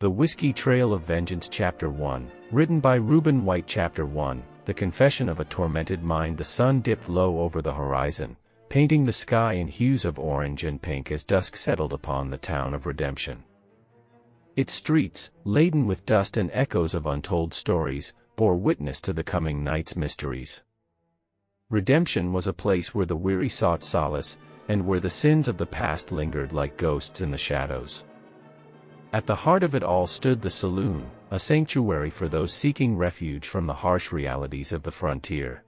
The Whiskey Trail of Vengeance Chapter 1, written by Reuben White. Chapter 1, The Confession of a Tormented Mind. The sun dipped low over the horizon, painting the sky in hues of orange and pink as dusk settled upon the town of Redemption. Its streets, laden with dust and echoes of untold stories, bore witness to the coming night's mysteries. Redemption was a place where the weary sought solace, and where the sins of the past lingered like ghosts in the shadows. At the heart of it all stood the saloon, a sanctuary for those seeking refuge from the harsh realities of the frontier.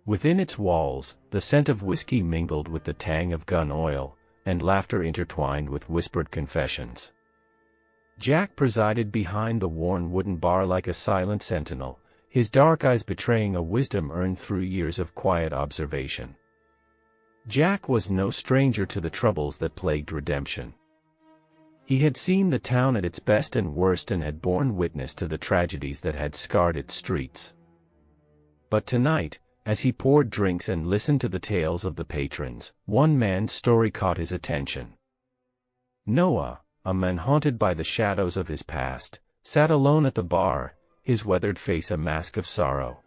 Within its walls, the scent of whiskey mingled with the tang of gun oil, and laughter intertwined with whispered confessions. Jack presided behind the worn wooden bar like a silent sentinel, his dark eyes betraying a wisdom earned through years of quiet observation. Jack was no stranger to the troubles that plagued Redemption. He had seen the town at its best and worst and had borne witness to the tragedies that had scarred its streets. But tonight, as he poured drinks and listened to the tales of the patrons, one man's story caught his attention. Noah, a man haunted by the shadows of his past, sat alone at the bar, his weathered face a mask of sorrow.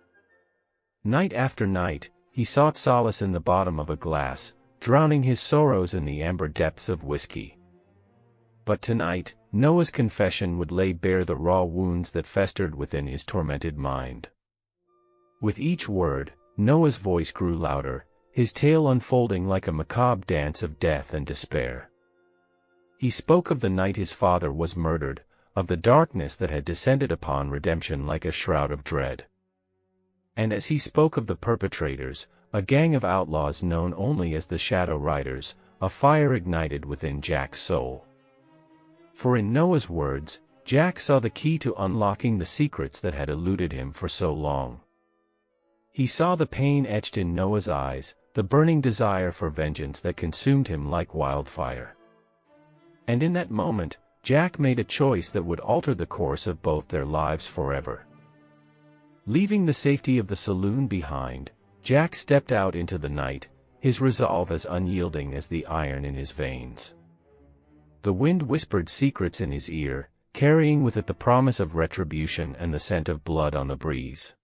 Night after night, he sought solace in the bottom of a glass, drowning his sorrows in the amber depths of whiskey. But tonight, Noah's confession would lay bare the raw wounds that festered within his tormented mind. With each word, Noah's voice grew louder, his tale unfolding like a macabre dance of death and despair. He spoke of the night his father was murdered, of the darkness that had descended upon Redemption like a shroud of dread. And as he spoke of the perpetrators, a gang of outlaws known only as the Shadow Riders, a fire ignited within Jack's soul. For in Noah's words, Jack saw the key to unlocking the secrets that had eluded him for so long. He saw the pain etched in Noah's eyes, the burning desire for vengeance that consumed him like wildfire. And in that moment, Jack made a choice that would alter the course of both their lives forever. Leaving the safety of the saloon behind, Jack stepped out into the night, his resolve as unyielding as the iron in his veins. The wind whispered secrets in his ear, carrying with it the promise of retribution and the scent of blood on the breeze.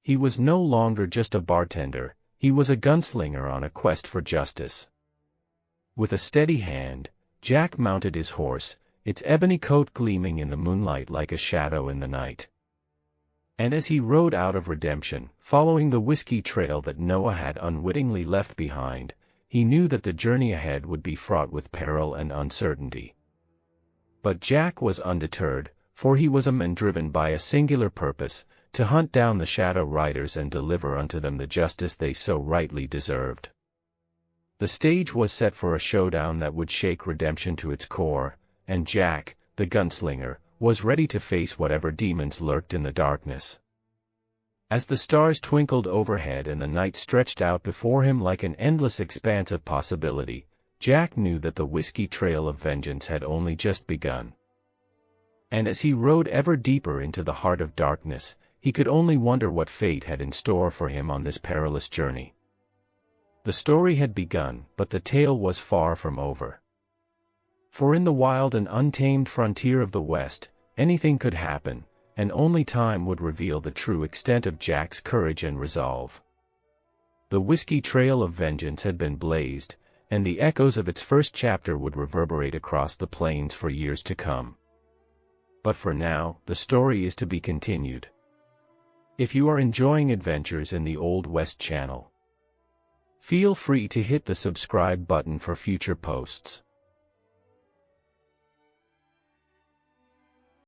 He was no longer just a bartender, he was a gunslinger on a quest for justice. With a steady hand, Jack mounted his horse, its ebony coat gleaming in the moonlight like a shadow in the night. And as he rode out of Redemption, following the whiskey trail that Noah had unwittingly left behind, he knew that the journey ahead would be fraught with peril and uncertainty. But Jack was undeterred, for he was a man driven by a singular purpose, to hunt down the Shadow Riders and deliver unto them the justice they so rightly deserved. The stage was set for a showdown that would shake Redemption to its core, and Jack, the gunslinger, was ready to face whatever demons lurked in the darkness. As the stars twinkled overhead and the night stretched out before him like an endless expanse of possibility, Jack knew that the whiskey trail of vengeance had only just begun. And as he rode ever deeper into the heart of darkness, he could only wonder what fate had in store for him on this perilous journey. The story had begun, but the tale was far from over. For in the wild and untamed frontier of the West, anything could happen, and only time would reveal the true extent of Jack's courage and resolve. The whiskey trail of vengeance had been blazed, and the echoes of its first chapter would reverberate across the plains for years to come. But for now, the story is to be continued. If you are enjoying adventures in the Old West channel, feel free to hit the subscribe button for future posts.